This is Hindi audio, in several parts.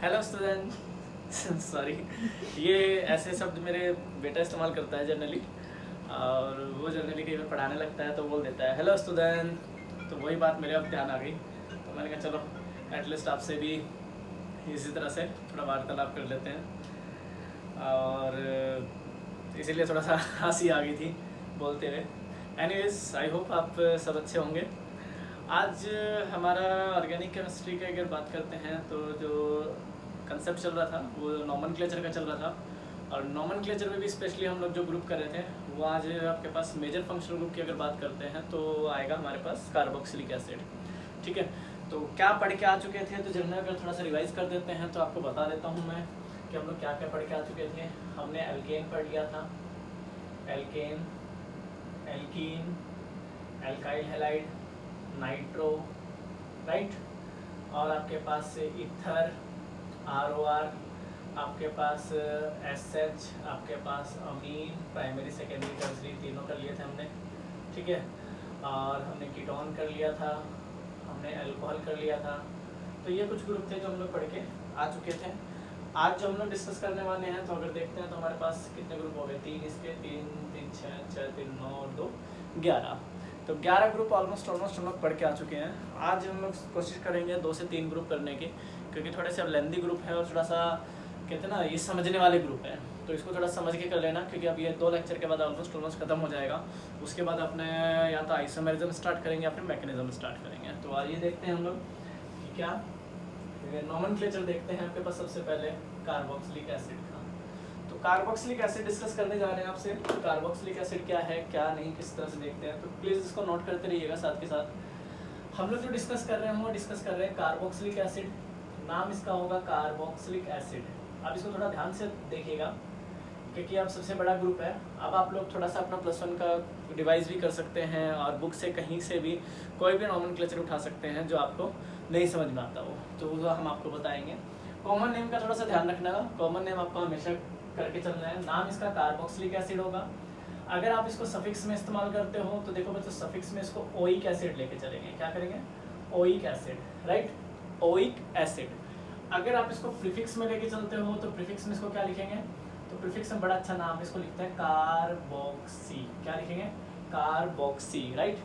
Hello student. सॉरी, ये ऐसे शब्द मेरे बेटा इस्तेमाल करता है जनरली, और वो जनरली कई बार पढ़ाने लगता है तो बोल देता है हेलो स्टूडेंट। तो वही बात मेरे अब ध्यान आ गई, तो मैंने कहा चलो एटलीस्ट आपसे भी इसी तरह से थोड़ा वार्तालाप कर लेते हैं, और इसीलिए थोड़ा सा हंसी आ गई थी बोलते हुए। एनीवेज, आई होप आप सब अच्छे होंगे। आज हमारा ऑर्गेनिक केमिस्ट्री की अगर बात करते हैं तो जो कंसेप्ट चल रहा था वो नॉमनक्लेचर का चल रहा था, और नॉमनक्लेचर में भी स्पेशली हम लोग जो ग्रुप कर रहे थे वो आज आपके पास मेजर फंक्शनल ग्रुप की अगर बात करते हैं तो आएगा हमारे पास कार्बोक्सिलिक एसिड। ठीक है, तो क्या पढ़ के आ चुके थे तो जनरल अगर थोड़ा सा रिवाइज कर देते हैं तो आपको बता देता हूँ मैं कि हम लोग क्या क्या पढ़ के आ चुके थे। हमने एल्केन पढ़ लिया था, alkane, alkene, alkyl halide, nitro, right, और आपके पास इथर, ROR, आपके पास SH, आपके पास अमीन, प्राइमरी सेकेंडरी टर्सरी तीनों कर लिए थे हमने। ठीक है, और हमने कीटोन कर लिया था, हमने अल्कोहल कर लिया था। तो ये कुछ ग्रुप थे जो हम लोग पढ़ के आ चुके थे। आज जो हम लोग डिस्कस करने वाले हैं तो अगर देखते हैं तो हमारे पास कितने ग्रुप हो गए, 3 इसके, 3 3 6 6 3 9 और 2 11। तो 11 ग्रुप ऑलमोस्ट हम लोग पढ़ के आ चुके हैं। आज हम लोग कोशिश करेंगे 2 से 3 ग्रुप करने की, क्योंकि थोड़े से अब लेंदी ग्रुप है और थोड़ा सा कहते हैं ना ये समझने वाले ग्रुप है, तो इसको थोड़ा समझ के कर लेना, क्योंकि अब ये 2 लेक्चर के बाद ऑलमोस्ट खत्म हो जाएगा। उसके बाद अपने या तो आइसोमेरिज्म स्टार्ट करेंगे या फिर मैकेनिज्म स्टार्ट करेंगे। तो आइए देखते हैं हम लोग कि क्या नॉमेनक्लेचर देखते हैं। आपके पास सबसे पहले कार्बोक्सिलिक एसिड का, तो कार्बोक्सिलिक एसिड डिस्कस करने जा रहे हैं आपसे। कार्बोक्सिलिक एसिड क्या है क्या नहीं, किस तरह से देखते हैं, तो प्लीज़ इसको नोट करते रहिएगा। साथ के साथ हम लोग जो डिस्कस कर रहे हैं वो डिस्कस कर रहे हैं कार्बोक्सिलिक एसिड। नाम इसका होगा कार्बोक्सिलिक एसिड। आप इसको थोड़ा ध्यान से देखिएगा, क्योंकि अब सबसे बड़ा ग्रुप है। अब आप लोग थोड़ा सा अपना +1 का रिवाइज भी कर सकते हैं, और बुक से कहीं से भी कोई भी नॉमेनक्लेचर उठा सकते हैं जो आपको नहीं समझ में आता हो, तो वो हम आपको बताएंगे। कॉमन नेम का थोड़ा सा ध्यान रखना, कॉमन नेम आपको हमेशा करके चलना है। नाम इसका कार्बोक्सिलिक एसिड होगा। अगर आप इसको सफिक्स में इस्तेमाल करते हो तो देखो बच्चों, सफिक्स में इसको ओइक एसिड लेके चलेंगे। क्या करेंगे? Oic acid, right, oic acid. अगर आप इसको प्रीफिक्स में लेके चलते हो तो प्रीफिक्स में इसको क्या लिखेंगे? तो प्रीफिक्स में बड़ा अच्छा नाम इसको लिखते हैं कार्बोक्सी। क्या लिखेंगे? Carboxy, right.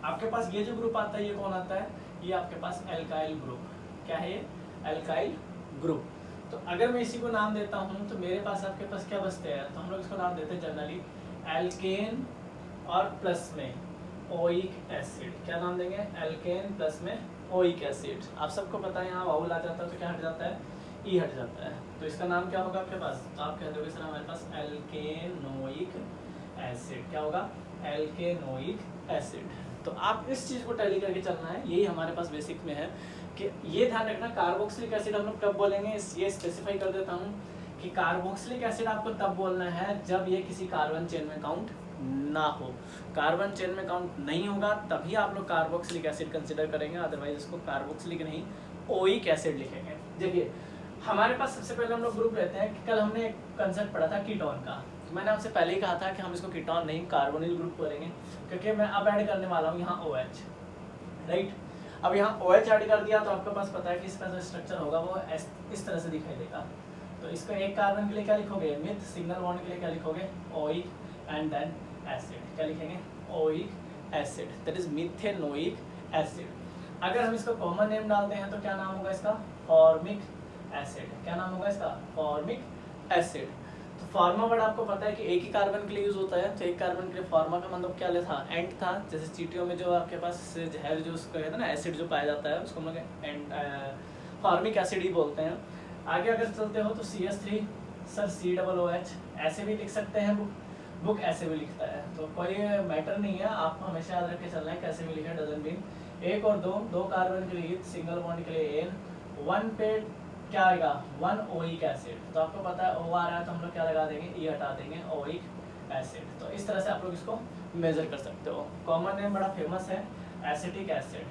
आपके पास ये जो ग्रुप आता है ये कौन आता है? ये आपके पास एल्काइल ग्रुप। क्या है ये? Alkyl group. तो अगर मैं इसी को नाम देता हूँ तो मेरे पास आपके पास क्या बचते हैं? तो हम लोग इसको नाम देते हैं जनरली एल्केन, और प्लस में ओइक एसिड। क्या नाम देंगे? एल्केन प्लस में ओइक एसिड। आप सबको पता है यहाँ वाउल आ जाता है तो क्या हट जाता है? ई हट जाता है। तो इसका नाम क्या होगा आपके पास? तो आप कह दोगे सर हमारे पास एल्केनोइक एसिड। क्या होगा? एल्केनोइक एसिड। तो आप इस चीज़ को टैली करके चलना है, यही हमारे पास बेसिक में है कि ये ध्यान रखना। कार्बोक्सिलिक एसिड हम लोग कब बोलेंगे ये स्पेसिफाई कर देता हूँ कि कार्बोक्सिलिक एसिड आपको तब बोलना है जब ये किसी कार्बन चेन में काउंट ना हो। कार्बन चेन में काउंट नहीं होगा तभी आप लोग कार्बोक्सिलिक एसिड कंसिडर करेंगे, अदरवाइज इसको कार्बोक्सिलिक नहीं ओइक एसिड लिखेंगे। देखिए हमारे पास सबसे पहले हम लोग ग्रुप लेते हैं कि कल हमने एक कंसेप्ट पढ़ा था कीटोन का। मैंने आपसे पहले ही कहा था कि हम इसको कीटोन नहीं कार्बोनिल ग्रुप करेंगे, क्योंकि मैं अब ऐड करने वाला हूँ यहाँ OH, राइट। अब यहाँ OH ऐड कर दिया तो आपके पास पता है कि इसका जो स्ट्रक्चर होगा वो इस तरह से दिखाई देगा। तो इसको एक कार्बन के लिए क्या लिखोगे? मिथ। सिग्नल बॉन्ड के लिए क्या लिखोगे? Oic, and then acid. क्या लिखेंगे? Oic acid, that is methanoic acid. अगर हम इसको कॉमन नेम डालते हैं तो क्या नाम होगा इसका? Formic acid. क्या नाम होगा इसका? Formic acid. तो फार्मा वर्ड आपको पता है कि एक ही कार्बन के लिए यूज होता है, तो एक कार्बन के लिए फार्मा का मतलब क्या था? एंड था। जैसे चींटियों में जो आपके पास जहर जो उसको कहते हैं ना एसिड जो पाया जाता है उसको हम लोग एंड फार्मिक एसिड ही बोलते हैं। आगे अगर चलते हो तो CH3 सर COOH ऐसे भी लिख सकते हैं, बुक ऐसे भी लिखता है, तो कोई मैटर नहीं है। आप हमेशा याद रख के चलना है कैसे भी लिखे, डजन मीन। 1 और 2 कार्बन के लिए सिंगल बॉन्ड के लिए एन, 1 पे क्या आएगा? 1 ओइक एसिड। तो आपको पता है O आ रहा है तो हम लोग क्या लगा देंगे? ई हटा देंगे, ओइक एसिड। तो इस तरह से आप लोग इसको मेजर कर सकते हो। कॉमन नेम बड़ा फेमस है एसिटिक एसिड,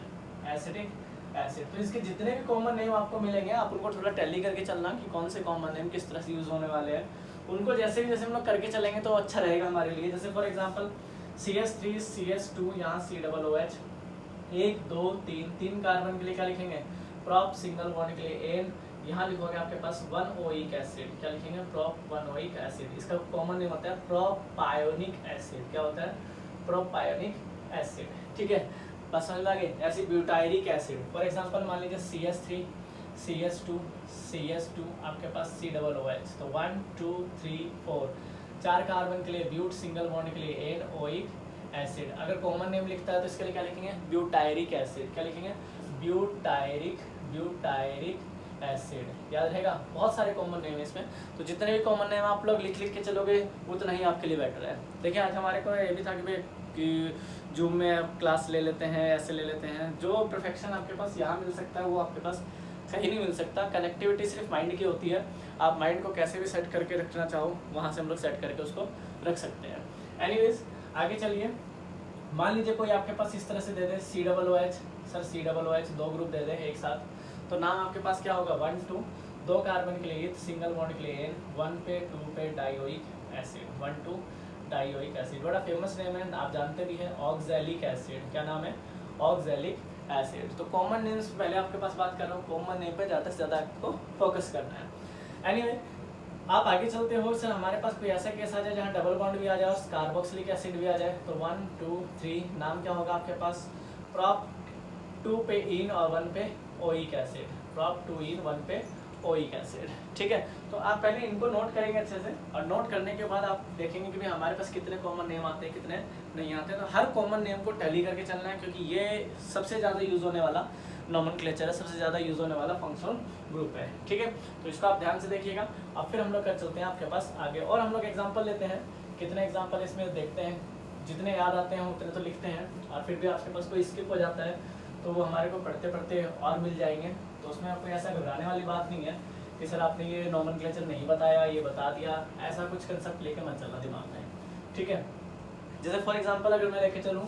एसिटिक एसिड। तो इसके जितने भी कॉमन नेम आपको मिलेंगे आप उनको थोड़ा टैली करके चलना कि कौन से कॉमन नेम किस तरह से यूज होने वाले हैं। उनको जैसे हम लोग करके चलेंगे तो अच्छा रहेगा हमारे लिए। जैसे फॉर एग्जांपल CH3 CH2 यहाँ COOH 1 2 3 कार्बन के लिए क्या लिखेंगे? प्रॉप। सिग्नल बॉन्ड के लिए एन, यहाँ लिखोगे आपके पास 1-ओइक एसिड, क्या लिखेंगे, प्रोप-1-ओइक एसिड। इसका कॉमन नेम होता है प्रोपायोनिक एसिड। क्या होता है, प्रोपायोनिक एसिड, ठीक है, बस समझ में आ गई। ऐसे ब्यूटायरिक एसिड, फॉर एग्जांपल मान लीजिए CH3 CH2 CH2 आपके पास COOH, तो 1 2 3 4 4 कार्बन के लिए ब्यूट, सिंगल बॉन्ड के लिए एन-ओइक एसिड। अगर कॉमन नेम लिखता है तो इसके लिए क्या लिखेंगे, ब्यूटायरिक एसिड। क्या लिखेंगे, ब्यूटायरिक एसिड। याद रहेगा, बहुत सारे कॉमन नेम है इसमें, तो जितने भी कॉमन नेम आप लोग लिख के चलोगे उतना ही आपके लिए बेटर है। देखिए आज हमारे को ये भी था कि जूम में आप क्लास ले लेते हैं, ऐसे ले लेते हैं, जो परफेक्शन आपके पास यहाँ मिल सकता है वो आपके पास कहीं नहीं मिल सकता। कनेक्टिविटी सिर्फ माइंड की होती है, आप माइंड को कैसे भी सेट करके रखना चाहो वहाँ से हम लोग सेट करके उसको रख सकते हैं। एनीवेज आगे चलिए, मान लीजिए कोई आपके पास इस तरह से दे दे COOH, सर COOH 2 ग्रुप दे दे एक साथ, तो नाम आपके पास क्या होगा, 1 2 2 कार्बन के लिए सिंगल बॉन्ड के लिए N, 1 पे 2 पे डाइओइक एसिड, 1 2 डाइओइक एसिड। बड़ा फेमस नेम है, आप जानते भी हैं, ऑक्सैलिक एसिड। क्या नाम है, ऑक्सैलिक एसिड। तो कॉमन नेम्स पहले आपके पास बात कर रहा हूँ, कॉमन नेम पे ज़्यादा से ज़्यादा आपको फोकस करना है। एनीवे आप आगे चलते हो, सर हमारे पास कोई ऐसा केस आ जाए जहाँ डबल बॉन्ड भी आ जाए और कार्बोक्सिलिक एसिड भी आ जाए, तो 1 2 3 नाम क्या होगा आपके पास, प्रॉप 2 पे इन और 1 पे ओइक एसिड, प्रॉप 2 इन 1 पे ओइक एसिड, ठीक है। तो आप पहले इनको नोट करेंगे अच्छे से, और नोट करने के बाद आप देखेंगे कि भाई हमारे पास कितने कॉमन नेम आते हैं, कितने नहीं आते। तो हर कॉमन नेम को टैली करके चलना है, क्योंकि ये सबसे ज़्यादा यूज़ होने वाला नॉमेनक्लेचर है, सबसे ज़्यादा यूज़ होने वाला फंक्शनल ग्रुप है, ठीक है। तो इसको आप ध्यान से देखिएगा। अब फिर हम लोग कर चलते हैं आपके पास आगे, और हम लोग एग्जाम्पल लेते हैं, कितने एग्जाम्पल इसमें देखते हैं, जितने याद आते हैं उतने तो लिखते हैं, और फिर भी आपके पास कोई स्किप हो जाता है तो वो हमारे को पढ़ते पढ़ते और मिल जाएंगे। तो उसमें आपको ऐसा घबराने वाली बात नहीं है कि सर आपने ये नॉमेनक्लेचर नहीं बताया, ये बता दिया, ऐसा कुछ कंसेप्ट लेके मत चलना दिमाग में, ठीक है। जैसे फॉर एग्जांपल अगर मैं लेके चलूँ,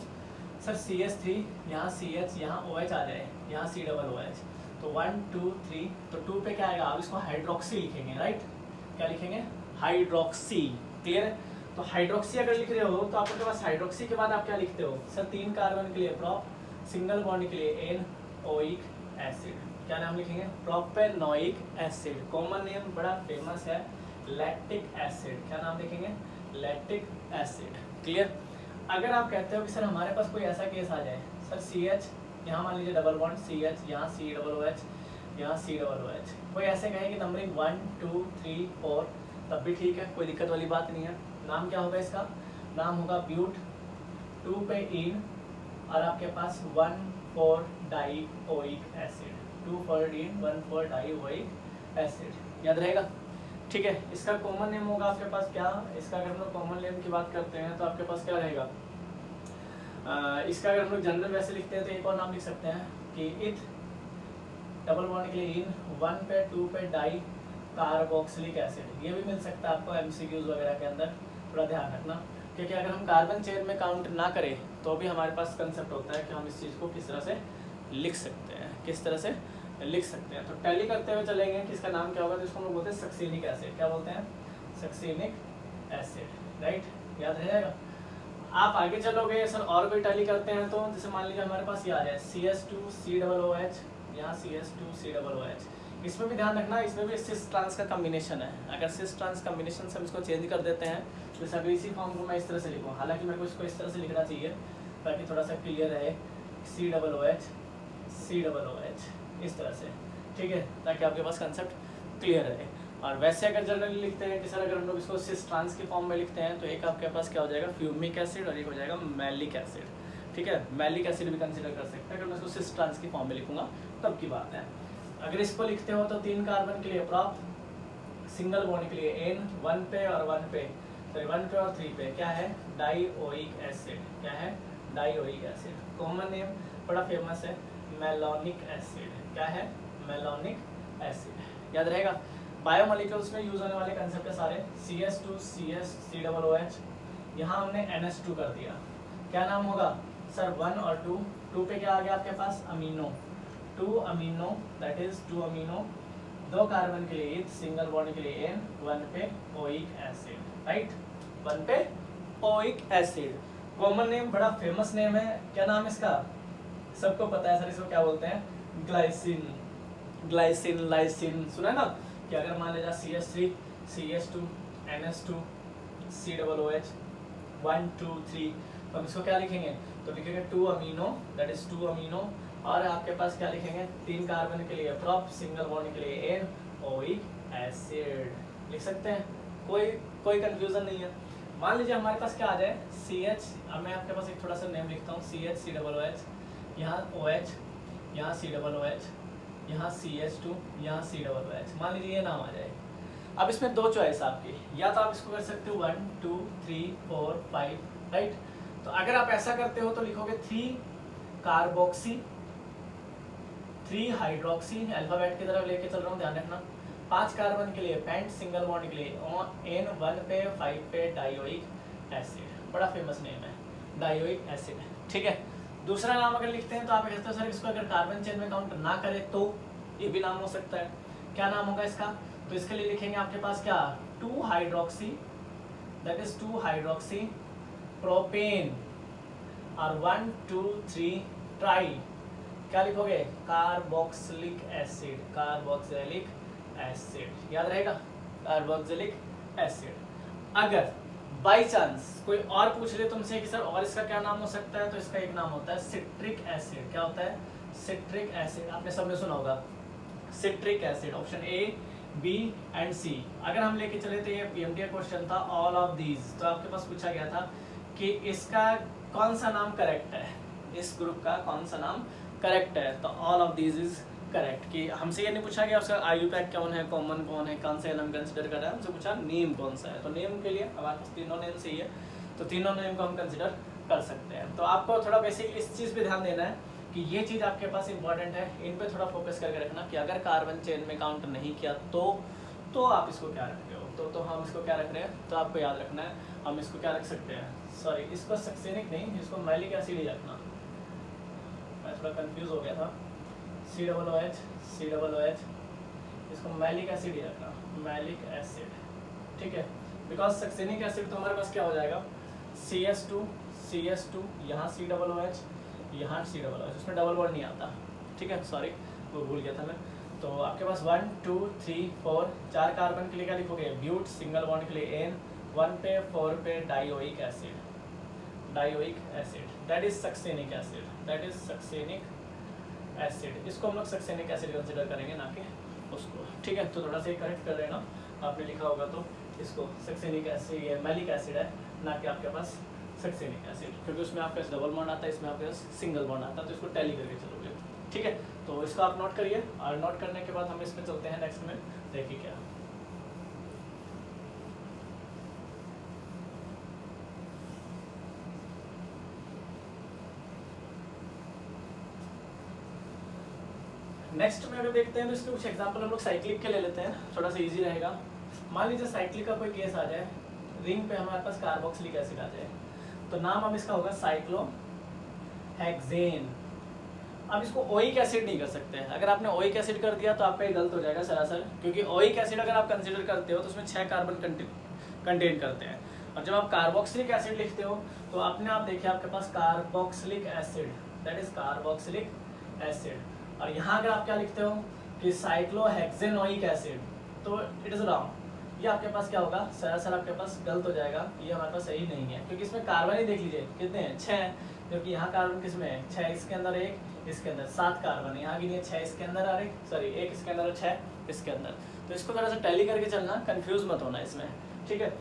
सर CH3 यहाँ CH यहाँ OH आ जाए, यहाँ COOH, तो 1 2 3, तो 2 पे क्या आएगा, आप इसको हाइड्रोक्सी लिखेंगे, राइट। क्या लिखेंगे, हाइड्रोक्सी, क्लियर है। तो हाइड्रोक्सी अगर लिख रहे हो तो आपके पास हाइड्रोक्सी के बाद आप क्या लिखते हो, सर 3 कार्बन के लिए प्रॉप, सिंगल बॉन्ड के लिए एन-ओइक एसिड। क्या नाम लिखेंगे, प्रोपेनोइक एसिड। कॉमन नेम बड़ा फेमस है, लैक्टिक एसिड। क्या नाम लिखेंगे, लैक्टिक एसिड, क्लियर। अगर आप कहते हो कि सर हमारे पास कोई ऐसा केस आ जाए, सर CH यहाँ मान लीजिए डबल बॉन्ड CH, यहाँ COOH, यहाँ COOH, कोई ऐसे कहे कि नंबरिंग 1 2 3 4, तब भी ठीक है, कोई दिक्कत वाली बात नहीं है। नाम क्या होगा इसका, नाम होगा ब्यूट, 2 पे इन और आपके पास 1 4 डाइओइक एसिड, 2 4 इन 1 4 डाइओइक एसिड, याद रहेगा, ठीक है। इसका कॉमन नेम होगा आपके पास क्या, इसका अगर हम लोग कॉमन नेम की बात करते हैं तो आपके पास क्या रहेगा, इसका अगर हम लोग जनरल वैसे लिखते हैं तो एक और नाम लिख सकते हैं कि इथ, डबल बॉन्ड के लिए इन, 1 पे 2 पे डाई कार्बोक्सिलिक एसिड। ये भी मिल सकता है आपको MCQs वगैरह के अंदर, थोड़ा ध्यान रखना, क्योंकि अगर हम कार्बन चेन में काउंट ना करें तो भी हमारे पास कंसेप्ट होता है कि हम इस चीज़ को किस तरह से लिख सकते हैं, किस तरह से लिख सकते हैं। तो टैली करते हुए चलेंगे कि इसका नाम क्या होगा, जिसको हम लोग बोलते हैं सक्सीनिक एसिड। क्या बोलते हैं, सक्सीनिक एसिड, राइट, याद रहेगा। आप आगे चलोगे, सर और कोई टैली करते हैं तो जैसे मान लीजिए हमारे पास ये आ जाए CH2COOH, यहाँ CH2COOH, इसमें भी ध्यान रखना, इसमें भी सिस ट्रांस का कम्बिनेशन है। अगर सिस ट्रांस कम्बिनेशन से हम इसको चेंज कर देते हैं, जैसे अगर इसी फॉर्म को मैं इस तरह से लिखूँ, हालांकि मेरे को इसको इस तरह से लिखना चाहिए ताकि थोड़ा सा क्लियर रहे, COOH इस तरह से, ठीक है, ताकि आपके पास कंसेप्ट क्लियर रहे। और वैसे अगर जनरली लिखते हैं कि सर अगर हम लोग इसको सिस ट्रांस के फॉर्म में लिखते हैं तो एक आपके पास क्या हो जाएगा, फ्यूमिक एसिड, और एक हो जाएगा मैलिक एसिड, ठीक है। मैलिक एसिड भी कंसिडर कर सकते हैं, अगर मैं इसको सिस ट्रांस के फॉर्म में लिखूंगा तब की बात है। अगर इसको लिखते हो तो 3 कार्बन के लिए प्रॉप, सिंगल बॉन्ड के लिए एन, 1 पे और 1 पे, सॉरी 1 पे और 3 पे क्या है, डाइओइक एसिड। क्या है, डाइओइक एसिड। कॉमन नेम बड़ा फेमस है, मेलोनिक एसिड। क्या है, मेलोनिक एसिड, याद रहेगा। बायोमोलिक्यूल्स में यूज होने वाले कंसेप्ट है सारे, CH2 COOH, यहाँ हमने NH2 कर दिया। क्या नाम होगा, सर 1 और 2, 2 पे क्या आ गया आपके पास, amino, 2 amino, that is 2 amino, 2 carbon के लिए सिंगल बॉन्ड के लिए N, 1 पे ओइक एसिड, राइट, 1 पे ओइक एसिड। कॉमन नेम बड़ा फेमस नेम है, क्या नाम है इसका, सबको पता है सर, इसको क्या बोलते हैं, ग्लाइसिन, ग्लाइसिन, लाइसिन, सुना है ना कि अगर मान लीजिए CH3 CH2 NH2 COOH 1 2 3, तो हम इसको क्या लिखेंगे, तो लिखेंगे 2 अमीनो, दैट इज 2 अमीनो, और आपके पास क्या लिखेंगे 3 कार्बन के लिए प्रॉप, सिंगल बॉन्ड के लिए एन ओइक एसिड लिख सकते हैं, कोई कंफ्यूजन नहीं है। मान लीजिए हमारे पास क्या आ जाए CH, अब मैं आपके पास एक थोड़ा सा नेम लिखता हूँ, CH COOH, यहाँ OH, यहाँ COOH, यहाँ CH2, यहाँ COOH, मान लीजिए ये नाम आ जाए। अब इसमें दो चॉइस आपकी, या तो आप इसको कर सकते हो 1 2 3 4 5, राइट। तो अगर आप ऐसा करते हो तो लिखोगे 3 कार्बोक्सी 3 हाइड्रोक्सी, अल्फाबेट की तरफ लेके चल रहा हूँ, ध्यान रखना। 5 कार्बन के लिए पेंट, सिंगल बॉन्ड के लिए N1 पे 5 पे डायोइक एसिड, बड़ा फेमस नेम है डायोइक एसिड, ठीक है। दूसरा नाम अगर लिखते हैं तो आप कहते हो सर इसको अगर कार्बन चेन में काउंट ना करें तो ये भी नाम हो सकता है, क्या नाम होगा इसका, तो इसके लिए लिखेंगे आपके पास क्या 2 hydroxy, that is 2 hydroxy propane, और 1 2 3 ट्राई, क्या लिखोगे कार्बोक्सिलिक एसिड, कार्बोक्सिलिक एसिड, याद रहेगा कार्बोक्सिलिक एसिड। अगर बाई चांस कोई और पूछ ले तुमसे कि सर और इसका क्या नाम हो सकता है, तो इसका एक नाम होता है सिट्रिक एसिड, क्या होता है सिट्रिक एसिड, आपने सबने सुना होगा citric acid, option A B and C। अगर हम लेके चले तो ये PMT का क्वेश्चन था ऑल ऑफ दीज, तो आपके पास पूछा गया था कि इसका कौन सा नाम करेक्ट है, इस ग्रुप का कौन सा नाम करेक्ट है, तो all of these is correct. कि हमसे ये नहीं पूछा गया उसका IUPAC कौन है, कॉमन कौन है, कौन सा एलम कंसिडर कर रहा है, हमसे पूछा नेम कौन सा है, तो नेम के लिए हमारे पास तीनों नेम सही है, तो तीनों नेम को हम कंसिडर कर सकते हैं। तो आपको थोड़ा बेसिकली इस चीज़ पे ध्यान देना है कि ये चीज़ आपके पास इंपॉर्टेंट है, इन पे थोड़ा फोकस करके रखना कि अगर कार्बन चेन में काउंट नहीं किया तो आप इसको क्या रख रहे हो, तो हम इसको क्या रख रहे हैं, तो आपको याद रखना है हम इसको क्या रख सकते हैं, सॉरी इसको सक्सेनिक नहीं, इसको मैलिक एसिड ही रखना, मैं थोड़ा कंफ्यूज हो गया था, COOH, इसको मैलिक एसिड ही रखना, मैलिक एसिड, ठीक है। बिकॉज सक्सेनिक एसिड तो हमारे पास क्या हो जाएगा CH2 यहाँ COOH, यहाँ COOH, उसमें डबल बॉन्ड नहीं आता, ठीक है, सॉरी वो भूल गया था मैं। तो आपके पास 1 2 3 4 4 कार्बन के लिए क्या लिखोगे ब्यूट, सिंगल बॉन्ड के लिए N, 1 पे 4 पे dioic acid, that is succinic acid, that is succinic acid, इसको हम लोग सक्सेनिक एसिड कंसिडर करेंगे ना कि उसको, ठीक है। तो थोड़ा सा करेक्ट कर लेना, आपने लिखा होगा तो इसको सक्सेनिक एसिड, ये मैलिक एसिड है ना कि आपके पास सक्सेनिक एसिड, क्योंकि उसमें आपके पास डबल बॉन्ड आता है, इसमें आपके पास सिंगल बॉन्ड आता है, तो इसको टैली करके चलोगे, ठीक है। तो इसको आप नोट करिए, और नोट करने के बाद हम इसमें चलते हैं नेक्स्ट में, देखिए क्या नेक्स्ट में अगर देखते हैं तो इसके कुछ एग्जांपल हम लोग साइक्लिक के ले लेते हैं, थोड़ा सा इजी रहेगा। मान लीजिए साइक्लिक का कोई केस आ जाए, रिंग पे हमारे पास कार्बोक्सिलिक एसिड आ जाए, तो नाम हम इसका होगा साइक्लोहेक्सेन। अब इसको ओइक एसिड नहीं कर सकते, अगर आपने ओइक एसिड कर दिया तो आपका ये गलत हो जाएगा सरासर, क्योंकि ओइक एसिड अगर आप कंसिडर करते हो तो उसमें 6 कार्बन कंटेन करते हैं, और जब आप कार्बोक्सिलिक एसिड लिखते हो तो अपने आप देखिए आपके पास carboxylic acid, that is carboxylic acid, और यहाँ अगर आप क्या लिखते हो कि साइक्लोहेक्सेनोइक एसिड, तो इट इज रॉन्ग, ये आपके पास क्या होगा सरासर आपके पास गलत हो जाएगा, ये हमारे पास सही नहीं है, क्योंकि इसमें कार्बन ही देख लीजिए कितने हैं 6, क्योंकि यहाँ कार्बन किसमें है 6, इसके अंदर 1, इसके अंदर 7 कार्बन, यहाँ भी नहीं है 6 इसके अंदर, और 1 इसके अंदर 6 इसके अंदर, तो इसको थोड़ा सा टैली करके चलना, कंफ्यूज मत होना इसमें, ठीक है।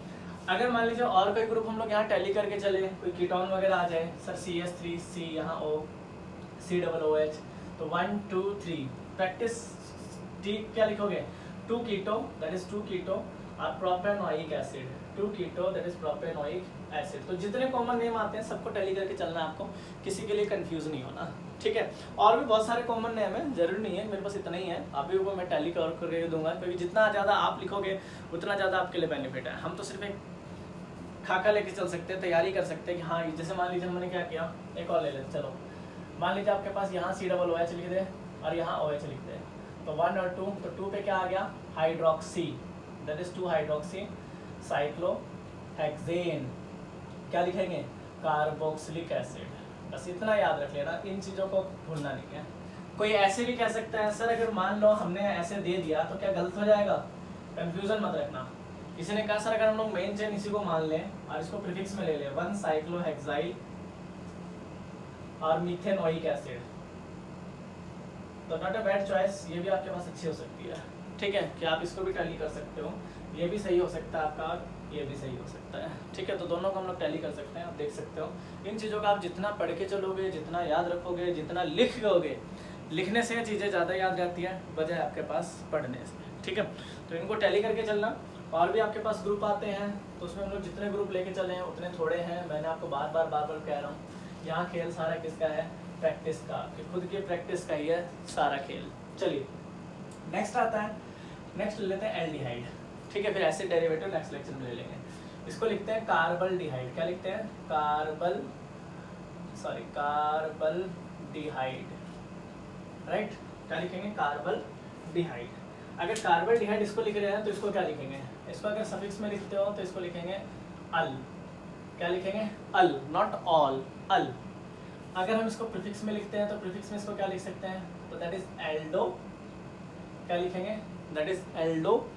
अगर मान लीजिए और कोई ग्रुप हम लोग यहाँ टैली करके चले, कोई कीटोन वगैरह आ जाए, सर CH3C यहाँ O, COOH, तो 1 2 3 प्रैक्टिस, ठीक क्या लिखोगे 2 कीटो, दैट इज 2 कीटो, और propanoic acid, 2 keto, that is propanoic acid. तो जितने कॉमन नेम आते हैं सबको टैली करके चलना है आपको, किसी के लिए कंफ्यूज नहीं होना, ठीक है। और भी बहुत सारे कॉमन नेम है, जरूरी नहीं है मेरे पास इतना ही है, अभी वो मैं टैली करके दूंगा, क्योंकि जितना ज़्यादा आप लिखोगे उतना ज़्यादा आपके लिए बेनिफिट है। हम तो सिर्फ एक खाका लेके चल सकते हैं, तैयारी कर सकते हैं कि हाँ, जैसे मान लीजिए हमने क्या किया, एक और ले लेते, चलो मान लीजिए आपके पास यहाँ COOH लिख दे और यहाँ OH लिख दे, तो 1 और 2, तो 2 पे क्या आ गया hydroxy, that is 2 hydroxy cyclohexane, क्या लिखेंगे कार्बोक्सिलिक एसिड, बस इतना याद रख लेना, इन चीज़ों को भूलना नहीं है, कोई ऐसे भी कह सकता है सर अगर मान लो हमने ऐसे दे दिया तो क्या गलत हो जाएगा, कंफ्यूजन मत रखना। किसी ने कहा सर अगर हम लोग मेन चेन इसी को मान लें और इसको प्रीफिक्स में ले लें 1 साइक्लोहेक्साइल और मीथेनोइक एसिड, तो नॉट अ बैड चॉइस, ये भी आपके पास अच्छी हो सकती है। ठीक है कि आप इसको भी टैली कर सकते हो, ये भी सही हो सकता है आपका, ये भी सही हो सकता है। ठीक है, तो दोनों को हम लोग टैली कर सकते हैं। आप देख सकते हो इन चीज़ों का आप जितना पढ़ के चलोगे, जितना याद रखोगे, जितना लिख लोगे, लिखने से चीज़ें ज़्यादा याद रहती हैं बजाय आपके पास पढ़ने से। ठीक है, तो इनको टैली करके चलना। और भी आपके पास ग्रुप आते हैं तो उसमें हम लोग जितने ग्रुप लेके चले हैं उतने थोड़े हैं। मैंने आपको बार बार कह रहा हूँ, यहाँ खेल सारा किसका है, प्रैक्टिस का, कि खुद की प्रैक्टिस का ही है सारा खेल। चलिए नेक्स्ट आता है, नेक्स्ट ले लेते हैं एल्डिहाइड। ठीक है, फिर एसिड डेरिवेटिव नेक्स्ट लेक्चर में ले लेंगे। इसको लिखते हैं कार्बल्डिहाइड। क्या लिखते हैं, कार्बल्डिहाइड, राइट। क्या लिखेंगे, कार्बल्डिहाइड। अगर कार्बल्डिहाइड इसको लिख रहे हैं तो इसको क्या लिखेंगे, इसको अगर सफिक्स में लिखते हो तो इसको लिखेंगे अल। क्या लिखेंगे, अल, नॉट ऑल, अल। अगर हम इसको प्रीफिक्स में लिखते हैं तो प्रीफिक्स में इसको क्या लिख सकते हैं, तो दैट इज एल्डो। क्या लिखेंगे, दैट इज एल्डो।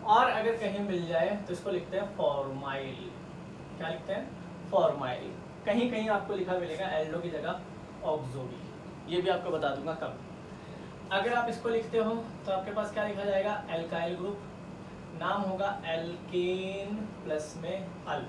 और अगर कहीं मिल जाए तो इसको लिखते हैं फॉर्माइल। क्या लिखते हैं, फॉर्माइल। कहीं कहीं आपको लिखा मिलेगा एल्डो की जगह ऑक्सोबी, ये भी आपको बता दूंगा कब। अगर आप इसको लिखते हो तो आपके पास क्या लिखा जाएगा, एल्काइल ग्रुप, नाम होगा एल्केन प्लस में अल,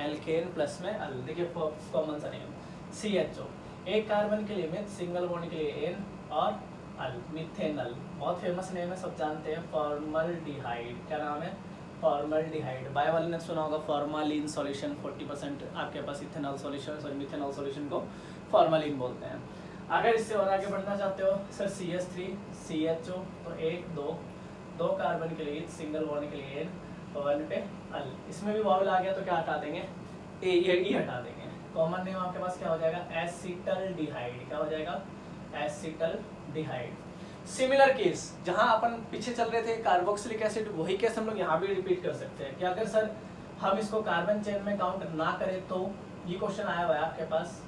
एल्केन प्लस में अल। देखिए कॉमन सा नेम CHO, एक कार्बन के लिए में सिंगल बॉन्ड के लिए N और अल, मिथेनल। बहुत फेमस नेम है, सब जानते हैं। फॉर्मल्डिहाइड, क्या नाम है, फॉर्मल्डिहाइड। बाय वाले ने सुना होगा फॉर्मालिन सॉल्यूशन, 40% आपके पास ethanol solution, sorry methanol solution को फॉर्मालिन बोलते हैं। अगर इससे और आगे बढ़ना चाहते हो सर CH3 CHO, तो 1 2 कार्बन के लिए सिंगल बॉन्ड के लिए N और 1 पे अल। इसमें भी वावल आ गया तो क्या हटा देंगे, E हटा देंगे। कॉमन नेम आपके पास क्या हो जाएगा, एसिटल्डिहाइड। क्या हो जाएगा, एसिटल्डिहाइड। सिमिलर केस जहां अपन पीछे चल रहे थे कार्बोक्सिलिक एसिड, वही केस हम लोग यहाँ भी रिपीट कर सकते हैं कि अगर सर हम इसको कार्बन चेन में काउंट ना करें तो, ये क्वेश्चन आया हुआ है आपके पास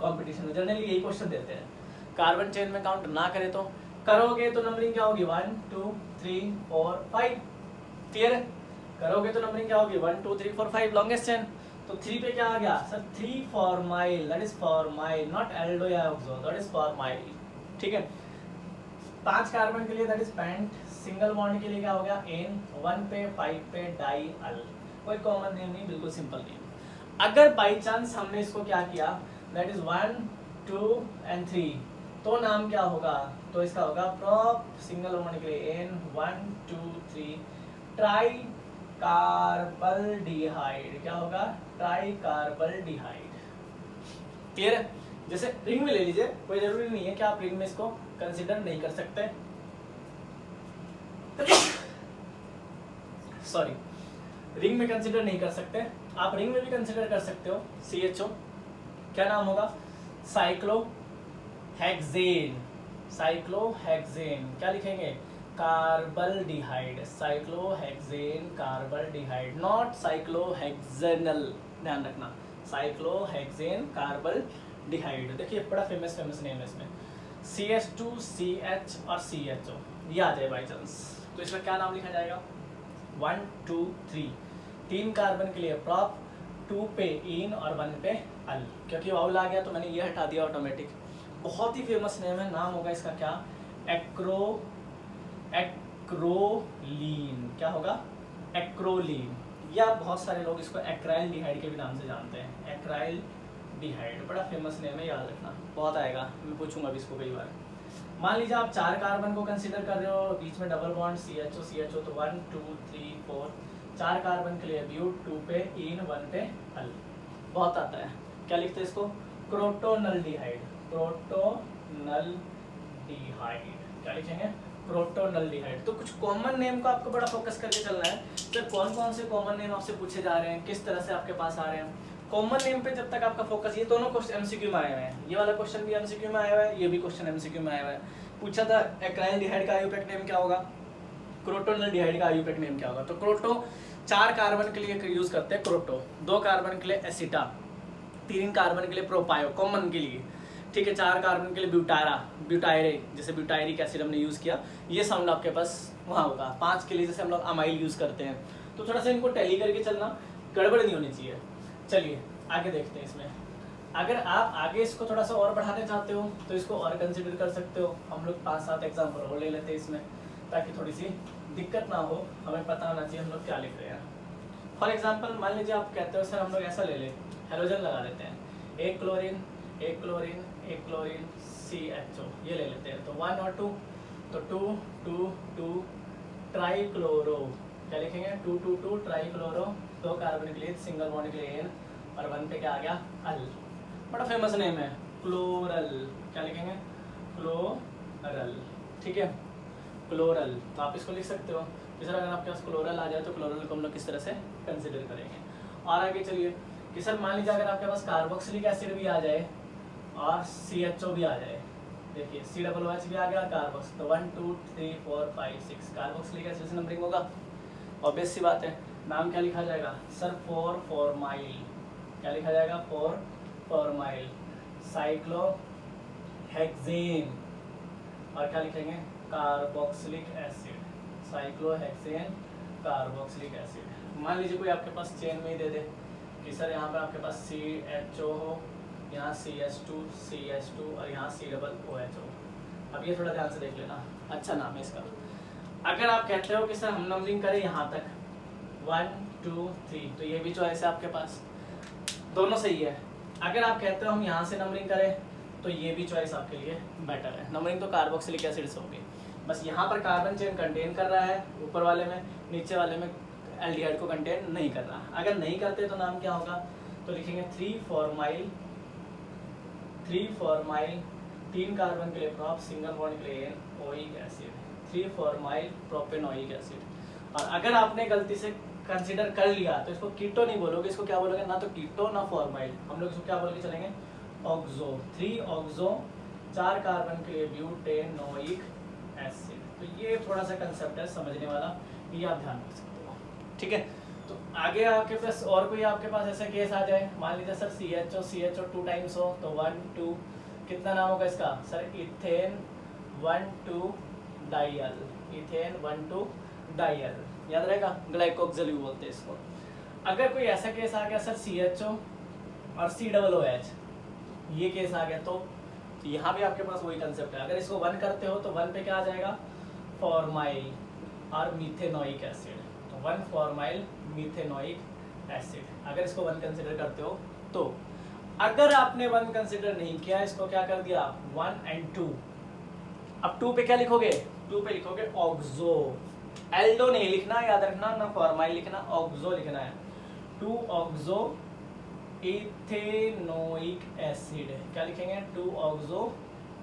कंपटीशन में, जनरली यही क्वेश्चन देते हैं। कार्बन चेन में काउंट ना करें तो, करोगे तो नंबरिंग क्या होगी 1 2 3 4 5, क्लियर है। करोगे तो नंबरिंग क्या होगी 1 2 3 4 5, लॉन्गेस्ट चेन। तो 3 पे क्या आ गया sir, 3 formyl, that is formyl, not aldo या ऑक्सो, दैट इज फॉर्माइल। ठीक है, 5 कार्बन के लिए that is pent, single bond के लिए क्या हो गया N, 1 पे 5 पे डाई अल। कोई कॉमन नेम नहीं, बिल्कुल सिंपल नेम। अगर बाई चांस हमने इसको क्या किया, दैट इज 1 2 and 3, तो नाम क्या होगा, तो इसका होगा प्रॉप सिंगल बॉन्ड के लिए N 1 2 3 ट्राई कार्बल्डिहाइड। क्या होगा, ट्राई कार्बल्डिहाइड। क्लियर है। जैसे रिंग में ले लीजिए, कोई जरूरी नहीं है कि आप रिंग में इसको कंसीडर नहीं कर सकते, सॉरी रिंग में कंसीडर नहीं कर सकते, आप रिंग में भी कंसीडर कर सकते हो। CHO क्या नाम होगा, साइक्लोहेक्सेन, साइक्लोहेक्सेन। क्या लिखेंगे, कार्बल्डिहाइड, साइक्लोहेक्सेन कार्बल्डिहाइड, नॉट साइक्लोहेक्सेनल, ध्यान रखना, साइक्लोहेक्सेन कार्बल्डिहाइड। देखिए बड़ा फेमस नेम है इसमें, CH2 CH और CHO, ये आ जाए बाई चांस तो इसका क्या नाम लिखा जाएगा, 1 2 3, 3 कार्बन के लिए प्रॉप, 2 पे इन और 1 पे अल। क्योंकि वाउल आ गया तो मैंने ये हटा दिया ऑटोमेटिक। बहुत ही फेमस नेम है, नाम होगा इसका क्या, एक्रोलीन। क्या होगा, एक्रोलीन। या बहुत सारे लोग इसको एक्राइल्डिहाइड के भी नाम से जानते हैं, एक्राइल्डिहाइड। बड़ा फेमस नेम है, याद रखना, बहुत आएगा, मैं पूछूंगा अभी इसको कई बार। मान लीजिए आप 4 कार्बन को कंसीडर कर रहे हो, बीच में डबल बॉन्ड CHO CHO, तो 1 2 3 4, 4 कार्बन के लिए ब्यूट, 2 पे इन 1 पे अल। बहुत आता है, क्या लिखते हैं इसको, क्रोटोनल्डिहाइड, क्रोटोनल्डिहाइड। क्या लिखेंगे, क्रोटोनल्डिहाइड। तो कुछ कॉमन नेम को आपको बड़ा फोकस करके चलना है। तो कौन कौन से कॉमन नेम आपसे पूछे जा रहे हैं, किस तरह से आपके पास आ रहे हैं, कॉमन नेम पे जब तक आपका फोकस, ये दोनों क्वेश्चन MCQ में आए हुए हैं, ये वाला क्वेश्चन भी MCQ में आया हुआ है, ये भी क्वेश्चन MCQ में आया हुआ है। पूछा था एक्राइल्डिहाइड का आईयूपैक नेम क्या होगा, क्रोटोनल्डिहाइड का आईयूपैक नेम क्या होगा। तो क्रोटो 4 कार्बन के लिए यूज करते हैं क्रोटो, 2 कार्बन के लिए एसिटा, 3 कार्बन के लिए प्रोपायो, कॉमन के लिए। ठीक है, 4 कार्बन के लिए ब्यूटायरे, जैसे ब्यूटायरिक एसिड हमने यूज़ किया, ये साउंड आपके पास वहाँ होगा। 5 के लिए जैसे हम लोग अमाइल यूज़ करते हैं, तो थोड़ा सा इनको टैली करके चलना, गड़बड़ नहीं होनी चाहिए। चलिए आगे देखते हैं। इसमें अगर आप आगे इसको थोड़ा सा और बढ़ाने चाहते हो तो इसको और कंसिडर कर सकते हो। हम लोग 5-7 एग्जाम्पल और ले लेते हैं इसमें, ताकि थोड़ी सी दिक्कत ना हो, हमें पता होना चाहिए हम लोग क्या लिख रहे हैं। फॉर एग्जाम्पल मान लीजिए आप कहते हो सर हम लोग ऐसा ले लें, हेलोजन लगा लेते हैं, एक क्लोरीन CHO, ये ले लेते हैं। तो 1 और 2, तो 2 ट्राइक्लोरो, क्या लिखेंगे 2 ट्राइक्लोरो, 2 कार्बन के लिए सिंगल बॉन्ड के लिए N, और 1 पे क्या आ गया अल, बड़ा फेमस नेम है क्लोरल, क्या लिखेंगे क्लोरल, ठीक है क्लोरल। तो आप इसको लिख सकते हो कि सर अगर आपके पास क्लोरल आ जाए तो क्लोरल को हम लोग किस तरह से कंसिडर करेंगे। और आगे चलिए कि सर मान लीजिए अगर आपके पास कार्बोक्सिलिक एसिड भी आ जाए और CHO भी आ जाए, देखिए COOH भी आ गया कार्बोक्स, तो 1 2 3 4 5 6 कार्बोक्सिलिक एसिड से नंबरिंग होगा, ऑब्वियस सी बात है। नाम क्या लिखा जाएगा सर 4 फॉर्माइल, क्या लिखा जाएगा 4 फॉर्माइल साइक्लोहेक्सेन, और क्या लिखेंगे carboxylic acid, cyclohexane carboxylic acid. मान लीजिए कोई आपके पास चेन में ही दे दे कि सर यहाँ पे आपके पास CHO हो, यहाँ CH2 और यहाँ COOH हो। अब ये थोड़ा ध्यान से देख लेना, अच्छा नाम है इसका। अगर आप कहते हो कि सर हम नंबरिंग करें यहाँ तक 1 2 3, तो ये भी चॉइस है आपके पास, दोनों सही है। अगर आप कहते हो हम यहाँ से नंबरिंग करें तो ये भी चॉइस आपके लिए बेटर है। नंबरिंग तो कार्बोक्सिलिक एसिड से होगी, बस यहाँ पर कार्बन चेन कंटेन कर रहा है ऊपर वाले में, नीचे वाले में एल्डिहाइड को कंटेन नहीं कर रहा। अगर नहीं करते तो नाम क्या होगा, तो लिखेंगे 3 फॉर्माइल 3 कार्बन के लिए प्रॉप, सिंगल बॉन्ड के लिए oic acid, 3 formyl propanoic acid. और अगर आपने गलती से कंसीडर कर लिया तो इसको कीटो नहीं बोलोगे, इसको क्या बोलोगे, ना तो कीटो ना फॉर्माइल, हम लोग इसको क्या बोल के चलेंगे ऑक्सो, 3 ऑक्सो, 4 कार्बन के लिए ब्यूटेनोइक एसिड। तो ये थोड़ा सा कंसेप्ट है समझने वाला, ये आप ध्यान रख सकते हो, ठीक है। तो आगे आपके पास और कोई आपके पास ऐसा केस आ जाए, मान लीजिए सर CHO 2 टाइम्स हो, तो 1 2, कितना नाम होगा इसका sir ethane 1 2 dial, ethane 1 2 dial, याद रहेगा, ग्लाइकोक्सिल बोलते हैं इसको। अगर कोई ऐसा केस आ गया सर CHO और COOH, ये केस आ गया, तो यहाँ भी आपके पास वही कंसेप्ट है। अगर इसको 1 करते हो तो 1 पे क्या आ जाएगा फॉर्माइल और मीथेनोइक एसिड, तो 1 फॉर्माइल मीथेनोइक एसिड। अगर इसको 1 कंसिडर करते हो तो, अगर आपने 1 कंसिडर नहीं किया, इसको क्या कर दिया 1 और 2, अब 2 पे क्या लिखोगे, 2 पे लिखोगे ऑक्सो, एल्डो नहीं लिखना, याद रखना, ना फॉर्माइल लिखना, ऑक्सो लिखना है, 2 ऑक्सो इथेनोइक एसिड, क्या लिखेंगे 2 ऑक्सो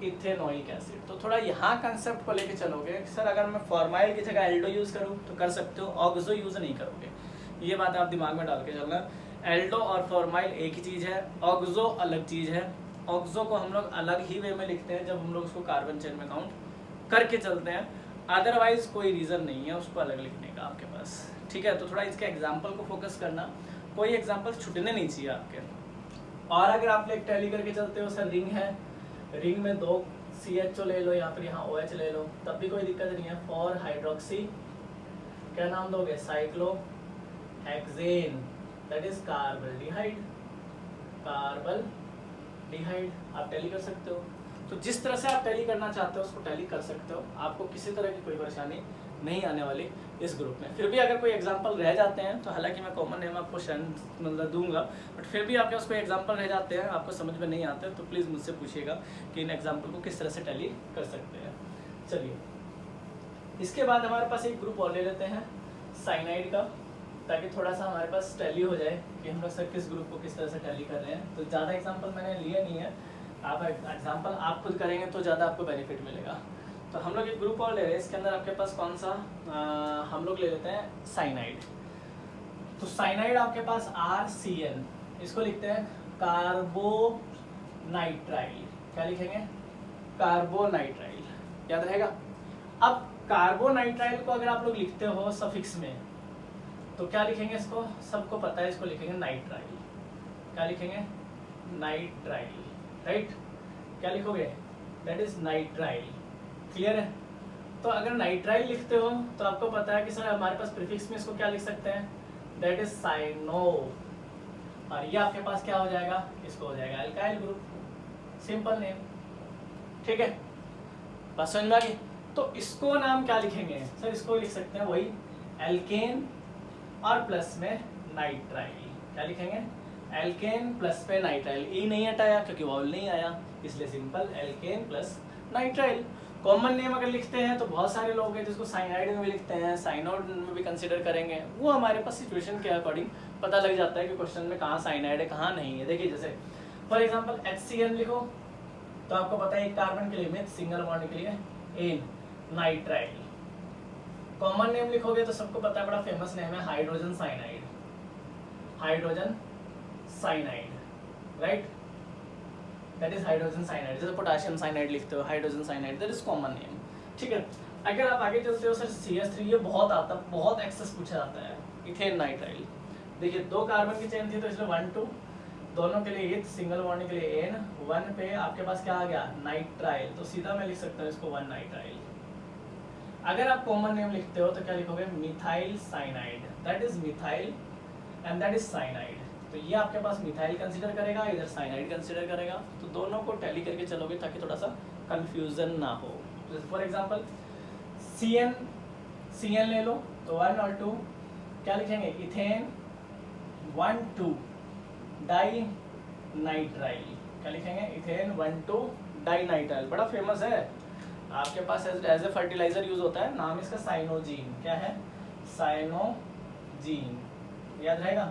इथेनोइक एसिड। तो थोड़ा यहाँ कंसेप्ट को लेके चलोगे, सर अगर मैं फॉर्माइल की जगह एल्डो यूज करूँ तो कर सकते हो, ऑक्सो यूज नहीं करोगे, ये बात आप दिमाग में डाल के चलना। एल्डो और फॉर्माइल एक ही चीज़ है, ऑक्सो अलग चीज़ है। ऑक्सो को हम लोग अलग ही वे में लिखते हैं जब हम लोग उसको कार्बन चेन में काउंट करके चलते हैं, अदरवाइज कोई रीज़न नहीं है उसको अलग लिखने का आपके पास, ठीक है। तो थोड़ा इसके एग्जाम्पल को फोकस करना, कोई एग्जाम्पल छूटने नहीं चाहिए आपके। और अगर आप एक टैली करके चलते हो, सर रिंग है, रिंग में 2 CHO ले लो या फिर यहाँ OH ले लो, तब भी कोई दिक्कत नहीं है। 4 हाइड्रोक्सी, क्या नाम दोगे साइक्लोहेक्सेन, दैट इज कार्बल्डिहाइड, आप टैली कर सकते हो। तो जिस तरह से आप टैली करना चाहते हो उसको टैली कर सकते हो, आपको किसी तरह की कोई परेशानी नहीं आने वाली इस ग्रुप में। फिर भी अगर कोई एग्जांपल रह जाते हैं तो हालांकि मैं कॉमन नेम आपको मतलब दूंगा, बट फिर भी आपके पास कोई एग्जांपल रह जाते हैं, आपको समझ में नहीं आते, तो प्लीज़ मुझसे पूछिएगा कि इन एग्जांपल को किस तरह से टैली कर सकते हैं। चलिए इसके बाद हमारे पास एक ग्रुप और ले लेते हैं साइनाइड का, ताकि थोड़ा सा हमारे पास टैली हो जाए कि हम लोग सर किस ग्रुप को किस तरह से टैली कर रहे हैं। तो ज़्यादा एग्जाम्पल मैंने लिए नहीं है, आप एग्जाम्पल आप खुद करेंगे तो ज़्यादा आपको बेनिफिट मिलेगा। तो हम लोग एक ग्रुप और ले रहे हैं, इसके अंदर आपके पास कौन सा हम लोग ले लेते हैं साइनाइड। तो साइनाइड आपके पास RCN, इसको लिखते हैं कार्बोनाइट्राइल, क्या लिखेंगे कार्बोनाइट्राइल, याद रहेगा। अब कार्बोनाइट्राइल को अगर आप लोग लिखते हो सफिक्स में तो क्या लिखेंगे, इसको सबको पता है, इसको लिखेंगे नाइट्राइल, क्या लिखेंगे नाइट्राइल, राइट। क्या लिखोगे, दैट इज नाइट्राइल। क्लियर है। तो अगर नाइट्राइल लिखते हो तो आपको पता है कि सर हमारे पास प्रीफिक्स में इसको क्या लिख सकते हैं, दैट इज साइनो, और ये आपके पास क्या हो जाएगा, इसको हो जाएगा अल्काइल ग्रुप, सिंपल नेम। ठीक है, बस समझ में आ गई। तो इसको नाम क्या लिखेंगे सर, इसको लिख सकते हैं वही एल्केन और प्लस में नाइट्राइल। क्या लिखेंगे, एल्केन प्लस में नाइट्राइल। ई नहीं हटाया क्योंकि वॉवल नहीं आया, इसलिए simple alkane plus nitrile. Common name अगर लिखते हैं तो बहुत सारे लोग हैं जिसको साइनाइड में भी लिखते हैं, साइनोड में भी कंसिडर करेंगे, वो हमारे पास सिचुएशन के अकॉर्डिंग पता लग जाता है कि क्वेश्चन में कहाँ साइनाइड है कहाँ नहीं है। देखिए जैसे फॉर एग्जांपल HCl लिखो तो आपको पता है एक कार्बन के लिए में सिंगल बॉन्ड के लिए एन नाइट्राइल। कॉमन नेम लिखोगे तो सबको पता है, बड़ा फेमस नेम है hydrogen cyanide, hydrogen cyanide, right, that is hydrogen cyanide. जैसे पोटेशियम साइनाइड लिखते हो, hydrogen cyanide, that is common name. ठीक है, अगर आप आगे चलते हो सर CH3, ये बहुत आता है, बहुत एक्सेस पूछा जाता है, इथेन नाइट्राइल। देखिए 2 कार्बन की चेन थी तो इसलिए 1 2, दोनों के लिए सिंगल बॉन्ड के लिए N, 1 पे आपके पास क्या आ गया नाइट्राइल, तो सीधा मैं लिख सकता हूँ इसको 1 नाइट्राइल। अगर आप कॉमन नेम लिखते हो तो क्या लिखोगे, methyl cyanide, that is methyl and that is cyanide. तो ये आपके पास मिथाइल कंसीडर करेगा, इधर साइनाइड कंसीडर करेगा, तो दोनों को टैली करके चलोगे ताकि थोड़ा सा कंफ्यूजन ना हो। जैसे फॉर एग्जांपल CN ले लो तो 1 और 2 क्या लिखेंगे, इथेन 1 2 डाई नाइट्राइल। क्या लिखेंगे, इथेन 1 2 डाई नाइट्राइल, बड़ा फेमस है आपके पास, एज ए फर्टिलाइजर यूज होता है, नाम इसका साइनोजीन। क्या है, साइनोजीन, याद रहेगा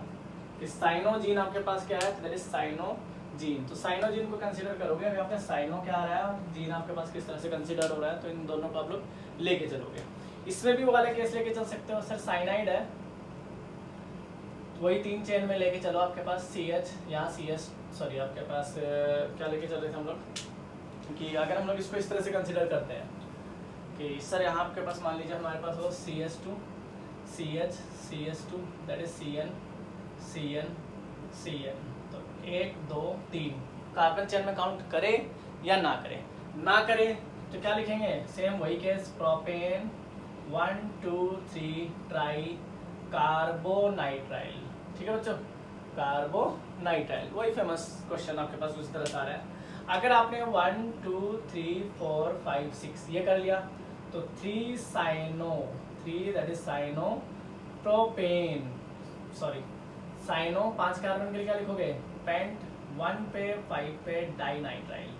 कि साइनोजीन आपके पास क्या है, दैट इज साइनोजीन। तो साइनोजीन को कंसीडर करोगे, अगर आपका साइनो क्या आ रहा है और जीन आपके पास किस तरह से कंसीडर हो रहा है, तो इन दोनों को आप लोग लेके चलोगे। इसमें भी वो वाला केस लेके चल सकते हो, सर साइनाइड है वही 3 चेन में लेके चलो, आपके पास CH, यहाँ CS, सॉरी आपके पास क्या लेके चल रहे थे हम लोग, कि अगर हम लोग इसको इस तरह से कंसीडर करते हैं कि सर यहाँ आपके पास मान लीजिए हमारे पास वो CH2 CH CH2 that is CN, तो 1 2 3 कार्बन चेन में काउंट करे या ना करे, ना करे तो क्या लिखेंगे, सेम वही केस, प्रोपेन 1 2 3 ट्राई कार्बोनाइट्राइल। ठीक है बच्चों, कार्बोनाइट्राइल, वही फेमस क्वेश्चन आपके पास उस तरह से आ रहा है। अगर आपने 1 2 3 4 5 6 ये कर लिया तो 3 cyano, 3 that is cyano propane, sorry cyano 5 carbon के लिए क्या लिखोगे, पेंट 1 पे 5 पे di nitrile,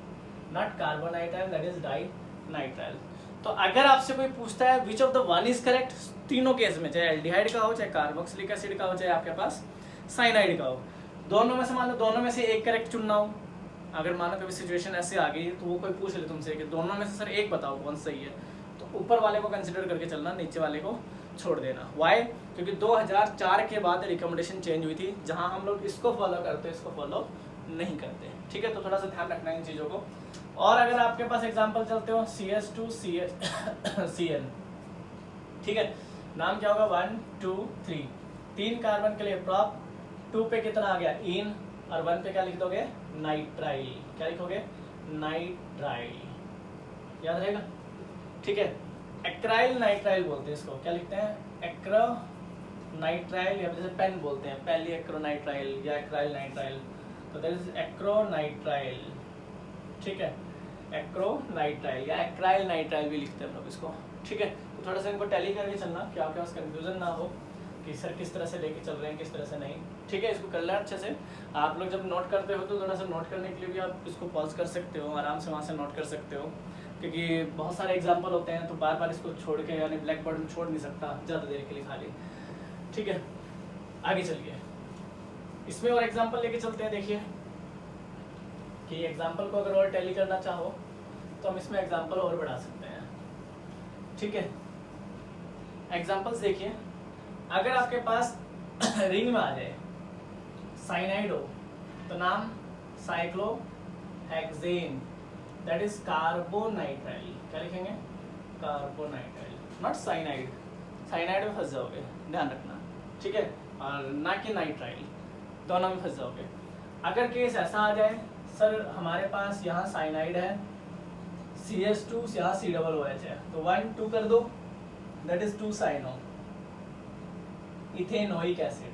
not carbonitrile, that is di nitrile. तो अगर आपसे कोई पूछता है which of the one is correct, तीनों केस में, चाहे एल्डिहाइड का हो, चाहे कार्बोक्सिलिक एसिड का हो, चाहे आपके पास साइनाइड का हो, दोनों में से मान लो दोनों में से एक करेक्ट चुनना हो। अगर मानो कभी सिचुएशन ऐसे आ गई तो वो कोई पूछ ले तुमसे कि दोनों में से सर एक बताओ कौन सही है, तो ऊपर वाले को कंसिडर करके चलना, नीचे वाले को छोड़ देना। वाई, क्योंकि 2004 के बाद रिकमेंडेशन चेंज हुई थी, जहां हम लोग इसको फॉलो करते, इसको फॉलो नहीं करते। ठीक है, तो थोड़ा सा ध्यान रखना है इन चीज़ों को। और अगर आपके पास एग्जांपल चलते हो CH2 CN, ठीक है, नाम क्या होगा, 1 2 3, 3 कार्बन के लिए प्रॉप, 2 पे कितना आ गया इन, और 1 पे क्या लिख दोगे, नाइट्राइल। क्या लिखोगे, नाइट्राइल, याद रहेगा। ठीक है, एक्राइल नाइट्राइल बोलते हैं इसको, क्या लिखते हैं, एक्रो नाइट्राइल, या जैसे पेन बोलते हैं, पहली एक्रोनाइट्राइल या एक्राइल नाइट्राइल, तो दैट इज एक्रोनाइट्राइल। ठीक है, एक्रोनाइट्राइल या एक्राइल नाइट्राइल भी लिखते हैं हम लोग इसको। ठीक है, तो थोड़ा सा इनको टैली करके चलना कि आपके पास कंफ्यूजन ना हो कि सर किस तरह से लेके चल रहे हैं, किस तरह से नहीं। ठीक है, इसको कर लें अच्छे से। आप लोग जब नोट करते हो तो थोड़ा सा नोट करने के लिए भी आप इसको पॉज कर सकते हो, आराम से वहाँ से नोट कर सकते हो, क्योंकि बहुत सारे एग्जाम्पल होते हैं तो बार बार इसको छोड़ के, यानी ब्लैक बोर्ड में छोड़ नहीं सकता ज़्यादा देर के लिए खाली। ठीक है, आगे चलिए, इसमें और एग्जाम्पल लेके चलते हैं। देखिए कि एग्जाम्पल को अगर और टैली करना चाहो तो हम इसमें एग्जाम्पल और बढ़ा सकते हैं। ठीक है, एग्जाम्पल्स देखिए, अगर आपके पास रिंग में आ जाए साइनाइड हो तो नाम साइक्लोहेक्सेन, दैट इज कार्बोनाइट्राइल। क्या लिखेंगे, कार्बोनाइट्राइल, नॉट साइनाइड, साइनाइड में फंस जाओगे, ध्यान रखना। ठीक है, और ना कि नाइट्राइल, दोनों में फंस जाओगे। अगर केस ऐसा आ जाए सर हमारे पास यहाँ साइनाइड है, CH2 यहाँ COOH है, तो 1 2 कर दो, that is 2 cyano ethanoic acid,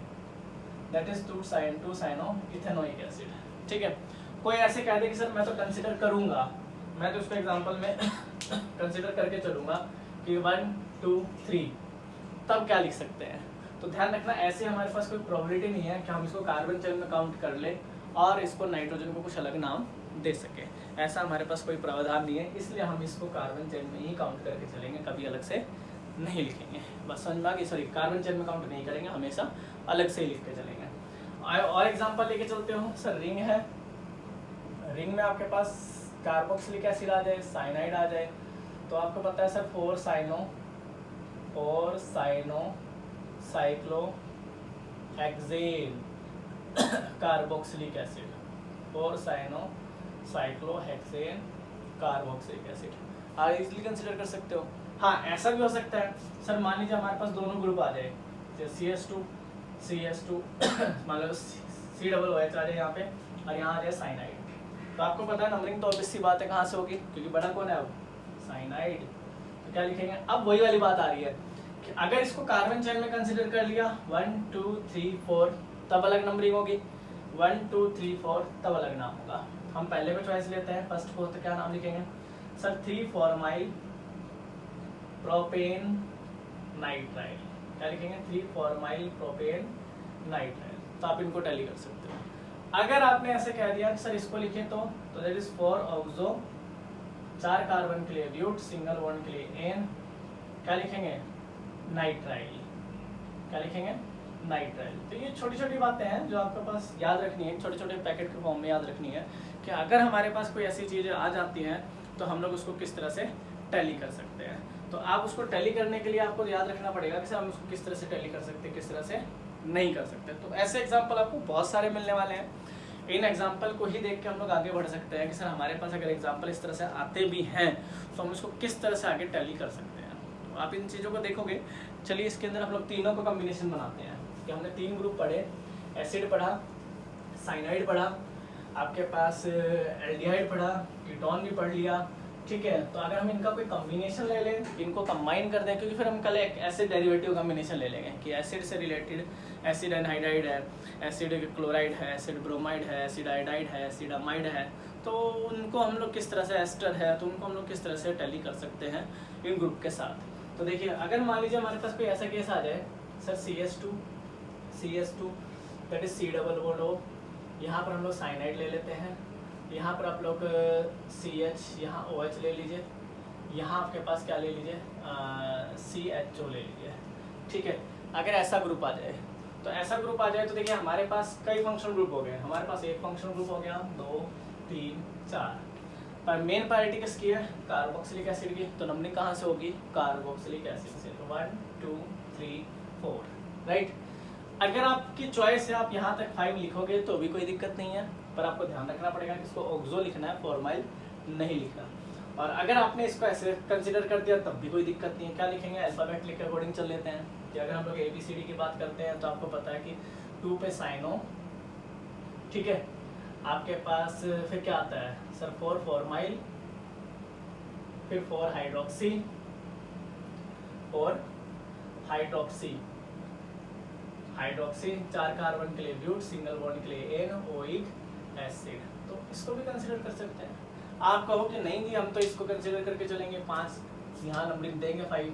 that is 2 cyano ethanoic acid. ठीक है, कोई ऐसे कह दे कि सर मैं तो कंसिडर करूंगा, मैं तो इसको एग्जांपल में कंसिडर करके चलूंगा कि 1 2 3, तब क्या लिख सकते हैं? तो ध्यान रखना, ऐसे हमारे पास कोई प्रोबेबिलिटी नहीं है कि हम इसको कार्बन चेन में काउंट कर ले और इसको नाइट्रोजन को कुछ अलग नाम दे सके, ऐसा हमारे पास कोई प्रावधान नहीं है, इसलिए हम इसको कार्बन चेन में ही काउंट करके चलेंगे, कभी अलग से नहीं लिखेंगे। बस समझ में आ गई? सॉरी, कार्बन चेन में काउंट नहीं करेंगे, हमेशा अलग से ही लिख के चलेंगे। और एग्जांपल लेके चलते हो, सर रिंग है, रिंग में आपके पास कार्बोक्सिलिक एसिड आ जाए, साइनाइड आ जाए, तो आपको पता है sir 4 cyano cyclohexane carboxylic acid, 4 cyclohexane carboxylic acid आप इजीली कंसिडर कर सकते हो। हाँ, ऐसा भी हो सकता है सर, मान लीजिए हमारे पास दोनों ग्रुप आ जाए, जैसे CH2 मान लो COOH आ जाए यहाँ पे और यहाँ आ जाए साइनाइड, तो आपको पता है नंबरिंग तो ऑब्वियस सी बात है कहाँ से होगी, क्योंकि बड़ा कौन है अब? साइनाइड। तो क्या लिखेंगे? अब वही वाली बात आ रही है कि अगर इसको कार्बन चेन में कंसिडर कर लिया 1 2 3 4, तब अलग नंबरिंग होगी, 1 2 3 4 तब अलग नाम होगा। हम पहले में चॉइस लेते हैं, फर्स्ट फोर्थ क्या नाम लिखेंगे सर? 3 फॉर्माइल प्रोपेन नाइट्राइल, क्या लिखेंगे? 3 फॉर्माइल प्रोपेन नाइट्राइल। तो आप इनको टैली कर सकते हो। अगर आपने ऐसे कह दिया सर इसको लिखे तो दैट इज 4 ऑक्सो, 4 कार्बन के लिए ड्यूट, सिंगल बॉन्ड के लिए एन, क्या लिखेंगे? नाइट्राइल, क्या लिखेंगे? नाइट्राइल। तो ये छोटी छोटी बातें हैं जो आपके पास याद रखनी है, छोटे छोटे पैकेट के फॉर्म में याद रखनी है कि अगर हमारे पास कोई ऐसी चीज़ें आ जाती हैं तो हम लोग उसको किस तरह से टैली कर सकते हैं। तो आप उसको टैली करने के लिए आपको याद रखना पड़ेगा कि सर हम उसको किस तरह से टैली कर सकते हैं, किस तरह से नहीं कर सकते। तो ऐसे एग्जाम्पल आपको बहुत सारे मिलने वाले हैं, इन एग्जाम्पल को ही देख के हम लोग आगे बढ़ सकते हैं कि सर हमारे पास अगर एग्जाम्पल इस तरह से आते भी हैं तो हम उसको किस तरह से आगे टैली कर सकते हैं। तो आप इन चीज़ों को देखोगे। चलिए इसके अंदर हम लोग तीनों का कॉम्बिनेशन बनाते हैं कि हमने 3 ग्रुप पढ़े, एसिड पढ़ा, साइनाइड पढ़ा, आपके पास एल्डिहाइड पढ़ा, कीटोन भी पढ़ लिया। ठीक है, तो अगर हम इनका कोई कॉम्बिनेशन ले लें, इनको कंबाइन कर दें, क्योंकि फिर हम कल एक एसिड डेरिवेटिव कॉम्बिनेशन ले लेंगे कि एसिड से रिलेटेड एसिड एनहाइड्राइड है, एसिड क्लोराइड है, एसिड ब्रोमाइड है, एसिड आयोडाइड है, एसिड अमाइड है, तो उनको हम लोग किस तरह से, एस्टर है तो उनको हम लोग किस तरह से टैली कर सकते हैं इन ग्रुप के साथ। तो देखिए, अगर मान लीजिए हमारे पास कोई ऐसा केस आ जाए sir CH2 that is COO, यहाँ पर हम लोग साइनाइड ले लेते हैं, यहाँ पर आप लोग CH, यहाँ OH ले लीजिए, यहाँ आपके पास क्या ले लीजिए CHO ले लीजिए। ठीक है, अगर ऐसा ग्रुप आ जाए तो ऐसा ग्रुप आ जाए तो देखिए हमारे पास कई फंक्शनल ग्रुप हो गए, हमारे पास एक फंक्शनल ग्रुप हो गया, 2 3 4, पर मेन प्रायोरिटी किसकी है? कार्बोक्सिलिक एसिड की। तो नंबरिंग कहाँ से होगी? कार्बोक्सिलिक एसिड से। तो 1 2 3 4, राइट। अगर आपकी चॉइस है आप यहाँ तक 5 लिखोगे तो भी कोई दिक्कत नहीं है, पर आपको ध्यान रखना पड़ेगा कि इसको ऑक्सो लिखना है, फॉर्माइल नहीं लिखना। और अगर आपने इसको ऐसे कंसिडर कर दिया तब भी कोई दिक्कत नहीं है। क्या लिखेंगे? अल्फाबेट के अकॉर्डिंग चल लेते हैं कि अगर हम लोग ABCD की बात करते हैं तो आपको पता है कि 2 पे साइनो, ठीक है, आपके पास फिर क्या आता है सर? 4 फॉर्माइल, फिर 4 हाइड्रोक्सी, 4 हाइड्रोक्सी, 4 कार्बन के लिए ब्यूट, सिंगल बॉन्ड के लिए एन, ओइक एसिड। तो इसको भी कंसिडर कर सकते हैं। आप कहो कि नहीं जी हम तो इसको कंसिडर करके चलेंगे, 5 यहाँ नंबरिंग देंगे 5,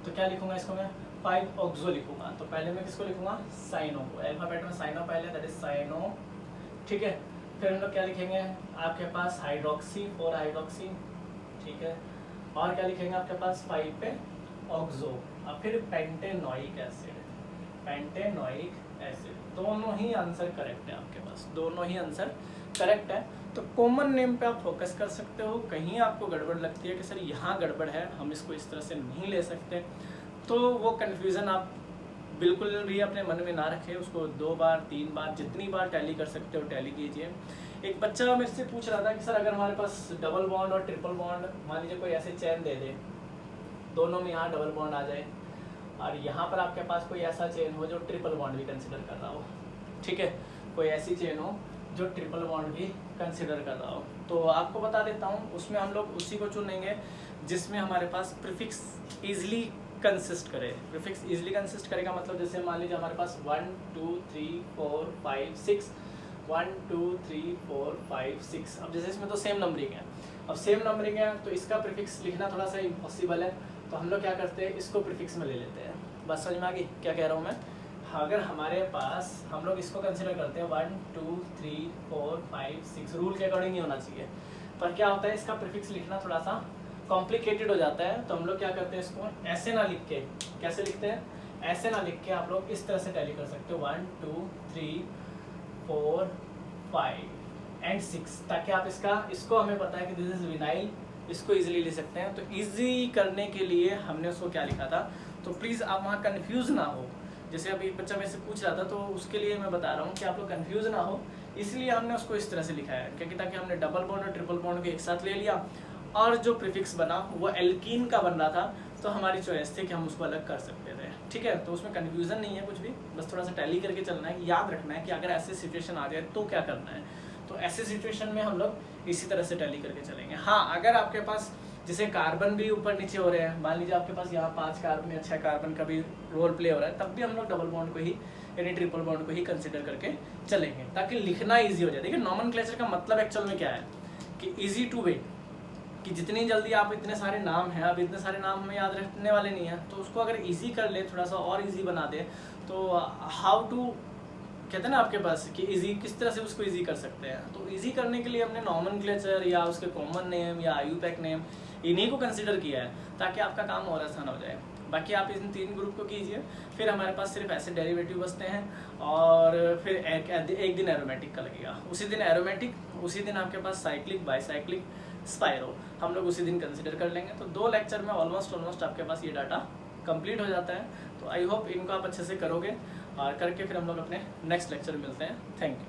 तो क्या लिखूंगा इसको मैं? 5 ऑक्सो लिखूंगा। तो पहले मैं किसको लिखूंगा? साइनो को, अल्फाबेट में साइनो पहले, दैट इज साइनो। ठीक है, फिर हम लोग क्या लिखेंगे? आपके पास हाइड्रोक्सी, 4 हाइड्रोक्सी, ठीक है, और क्या लिखेंगे आपके पास? 5 पे ऑक्सो, और फिर पेंटेनोइक एसिड, दोनों ही आंसर करेक्ट है आपके पास, दोनों ही आंसर करेक्ट है। तो कॉमन नेम पे आप फोकस कर सकते हो। कहीं आपको गड़बड़ लगती है कि सर यहाँ गड़बड़ है, हम इसको इस तरह से नहीं ले सकते, तो वो कन्फ्यूज़न आप बिल्कुल भी अपने मन में ना रखें, उसको 2 बार 3 बार जितनी बार टैली कर सकते हो टैली कीजिए। एक बच्चा मेरे से पूछ रहा था कि सर अगर हमारे पास डबल बॉन्ड और ट्रिपल बॉन्ड, मान लीजिए कोई ऐसे चेन दे दे, दोनों में यहाँ डबल बॉन्ड आ जाए और यहाँ पर आपके पास कोई ऐसा चेन हो जो ट्रिपल बॉन्ड भी कंसिडर कर रहा हो, ठीक है, कोई ऐसी चेन हो जो ट्रिपल बॉन्ड भी कंसिडर कर रहा हो। तो आपको बता देता हूँ, उसमें हम लोग उसी को चुनेंगे जिसमें हमारे पास प्रीफिक्स ईजिली कंसिस्ट करे। प्रीफिक्स ईजिली कंसिस्ट करेगा मतलब जैसे मान लीजिए हमारे पास 1 2 3 4 5 6, 1 2 3 4 5 6। अब जैसे इसमें तो सेम नंबरिंग है, अब सेम नंबरिंग है तो इसका प्रीफिक्स लिखना थोड़ा सा इम्पॉसिबल है, तो हम लोग क्या करते हैं, इसको प्रीफिक्स में ले लेते हैं। बस समझ में आ गई क्या कह रहा हूँ मैं। अगर हमारे पास हम लोग इसको कंसिडर करते हैं 1 2 3 4 5 6, रूल के अकॉर्डिंग ही होना चाहिए, पर क्या होता है इसका प्रीफिक्स लिखना थोड़ा सा कॉम्प्लिकेटेड हो जाता है। तो हम लोग क्या करते हैं, इसको ऐसे ना लिख के, कैसे लिखते हैं, ऐसे ना लिख के आप लोग इस तरह से टैली कर सकते हो 1 2 3 4 5 एंड 6, ताकि आप इसको हमें पता है कि दिस इज विनाइल, इसको इजीली ले सकते हैं। तो इजी करने के लिए हमने उसको क्या लिखा था, तो प्लीज़ आप वहाँ कंफ्यूज ना हो। जैसे अभी बच्चा मेरे से पूछ रहा था तो उसके लिए मैं बता रहा हूँ कि आप लोग कंफ्यूज ना हो, इसलिए हमने उसको इस तरह से लिखा है, क्योंकि ताकि हमने डबल बॉन्ड और ट्रिपल बॉन्ड को एक साथ ले लिया, और जो प्रीफिक्स बना वो एल्कीन का बन रहा था, तो हमारी चॉइस थी कि हम उसको अलग कर सकते थे। ठीक है, तो उसमें कन्फ्यूज़न नहीं है कुछ भी, बस थोड़ा सा टैली करके चलना है। याद रखना है कि अगर ऐसी सिचुएशन आ जाए तो क्या करना है, तो ऐसे सिचुएशन में हम लोग इसी तरह से टैली करके चलेंगे। हाँ, अगर आपके पास जैसे कार्बन भी ऊपर नीचे हो रहे हैं, मान लीजिए आपके पास यहाँ 5 कार्बन या 6 कार्बन का भी रोल प्ले हो रहा है, तब भी हम लोग डबल बॉन्ड को ही यानी ट्रिपल बॉन्ड को ही कंसिडर करके चलेंगे, ताकि लिखना ईजी हो जाए। देखिए नॉमेनक्लेचर का मतलब एक्चुअल में क्या है कि ईजी टू वे, कि जितनी जल्दी आप इतने सारे नाम हैं, अब इतने सारे नाम हमें याद रखने वाले नहीं हैं, तो उसको अगर इजी कर ले, थोड़ा सा और इजी बना दे, तो हाउ टू कहते हैं ना आपके पास कि इजी किस तरह से उसको इजी कर सकते हैं। तो इजी करने के लिए हमने नॉमेनक्लेचर या उसके कॉमन नेम या आईयूपैक नेम इन्हीं को कंसिडर किया है, ताकि आपका काम और आसान हो जाए। बाकी आप इन 3 ग्रुप को कीजिए, फिर हमारे पास सिर्फ ऐसे डेरिवेटिव बचते हैं, और फिर एक दिन एरोमेटिक का लगेगा, उसी दिन एरोमेटिक, उसी दिन आपके पास साइक्लिक, बाईसाइक्लिक, स्पाइरो, हम लोग उसी दिन कंसिडर कर लेंगे। तो 2 लेक्चर में ऑलमोस्ट आपके पास ये डाटा कंप्लीट हो जाता है। तो आई होप इनको आप अच्छे से करोगे, और करके फिर हम लोग अपने नेक्स्ट लेक्चर में मिलते हैं। Thank you.